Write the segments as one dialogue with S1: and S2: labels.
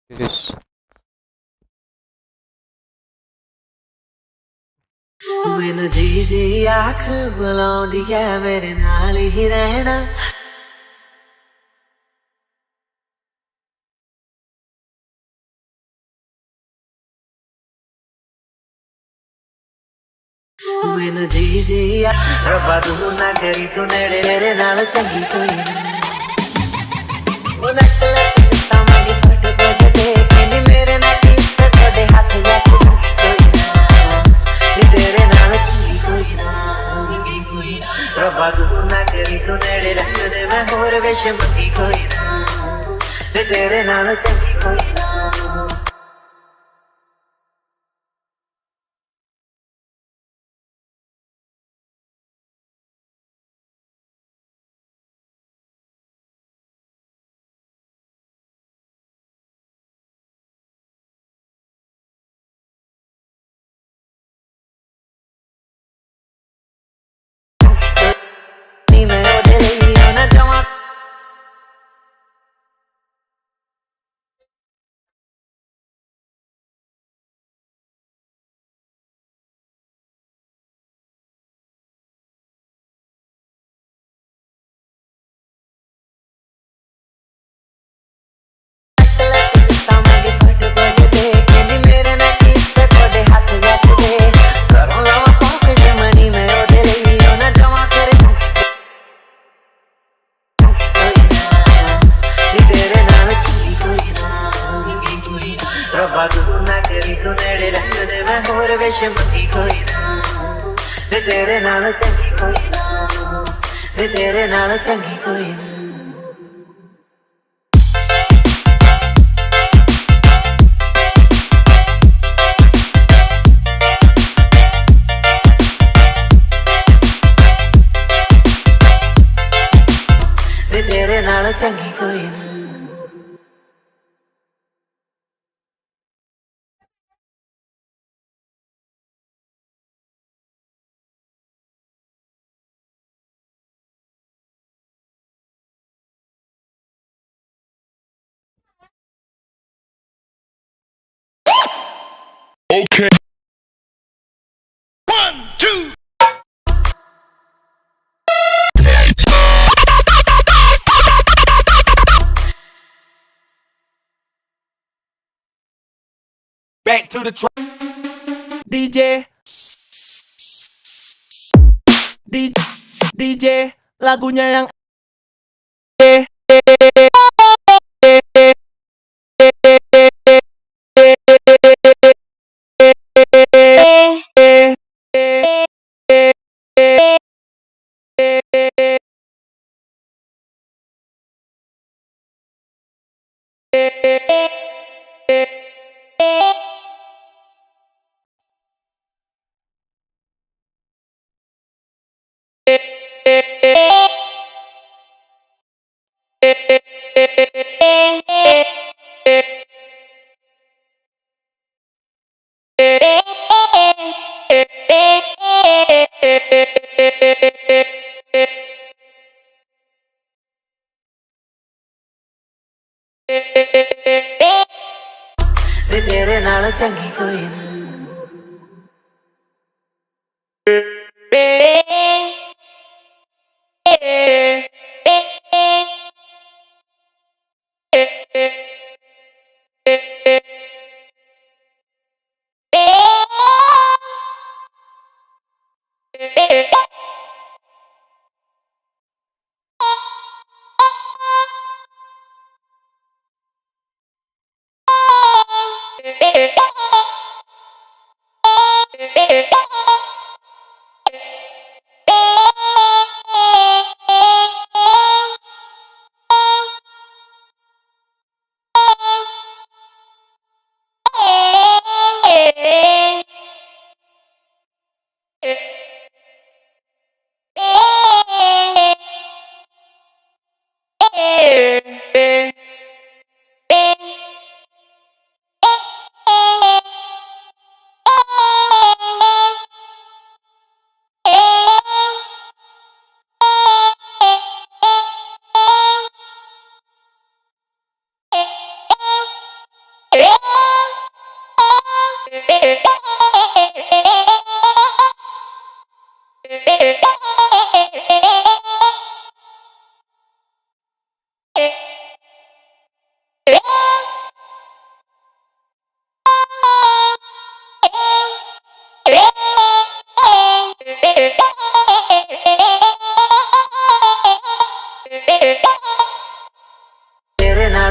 S1: Yes.
S2: ਮੈਨੂੰ ਜੀ ਜੀ ਆਖ ਬੁਲਾਉਂਦੀ ਐ ਮੇਰੇ ਨਾਲ ਹੀ ਰਹਿਣਾ ਮੈਨੂੰ ਜੀ ਜੀ ਰੱਬਾ ਤੂੰ ਨਾ ਕਰੀ ਤੂੰ ਨੇੜੇ ਮੇਰੇ ਨਾਲ ਚੰਗੀ ਕੋਈ ਨਾ ਉਹ ਨੈਕਲੈਸ ਦਿੱਤਾ ਮੰਗੀ ਫਟ ਬਜਦੇ ਕਹਿੰਦੀ ਮੇਰੇ ਨਾਲ ਕਿਸ ਤੁਹਾਡੇ ਹੱਥ ਜੱਚਦੀ ਕੋਈ ਨਾ ਨੀ ਤੇਰੇ ਨਾਲ ਚੰਗੀ ਕੋਈ ਨਾ ਰੱਬਾ ਤੂੰ ਨਾ ਕਰੀ ਤੂੰ ਨੇੜੇ ਰਹਿੰਦੇ ਮੈਂ ਹੋਰ ਵਿਸ਼ ਮੰਗੀ ਕੋਈ ਨਾ ਨੀ ਤੇਰੇ ਨਾਲ ਚੰਗੀ ਕੋਈ ਨਾ ਨੀ ਮੈਂ ਉਹਦੇ ਲਈ ਨਾ ਜਾਵਾਂ ਰੱਬਾ ਤੂੰ ਨਾ ਕਰੀ ਤੂੰ ਨੇੜੇ ਰਹਿੰਦੇ ਮੈਂ ਹੋਰ ਵਿਸ਼ ਮੰਗੀ ਕੋਈ ਨਾ ਨੀ ਤੇਰੇ ਨਾਲ ਚੰਗੀ ਕੋਈ ਨਾ ਨੀ ਤੇਰੇ ਨਾਲ ਚੰਗੀ ਕੋਈ ਨਾ ਨੀ ਤੇਰੇ ਨਾਲ ਚੰਗੀ ਕੋਈ ਨਾ
S3: Okay. 1, 2.
S4: Back to the track. DJ DJ lagunya yang
S2: ਨੀ ਤੇਰੇ ਨਾਲ ਚੰਗੀ ਕੋਈ ਨਾ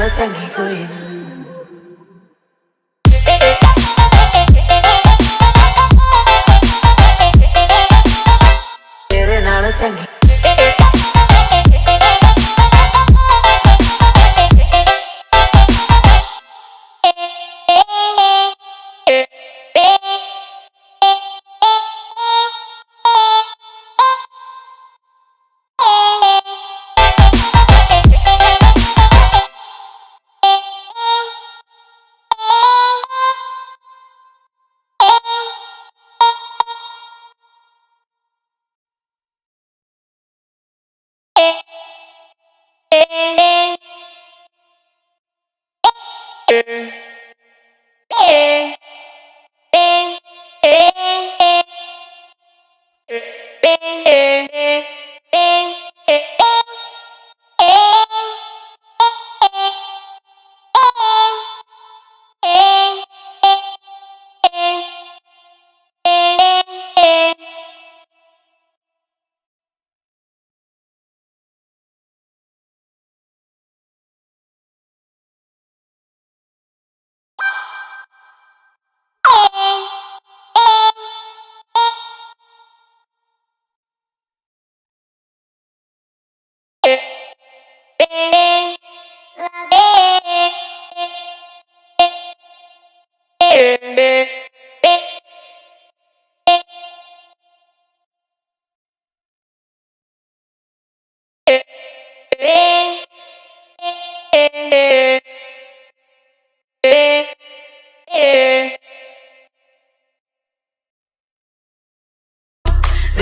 S2: चंगी कोई ना तेरे नाल चंगी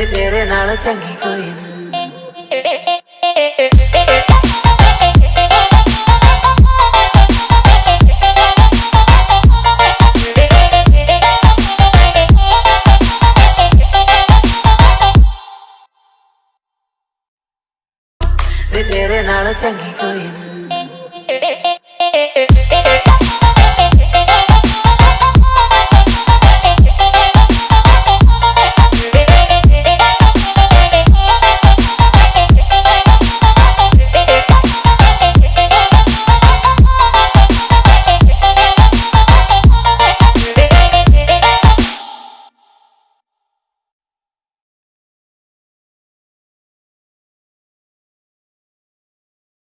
S2: तेरे नाल चंगी कोई ना तेरे नाल चंगी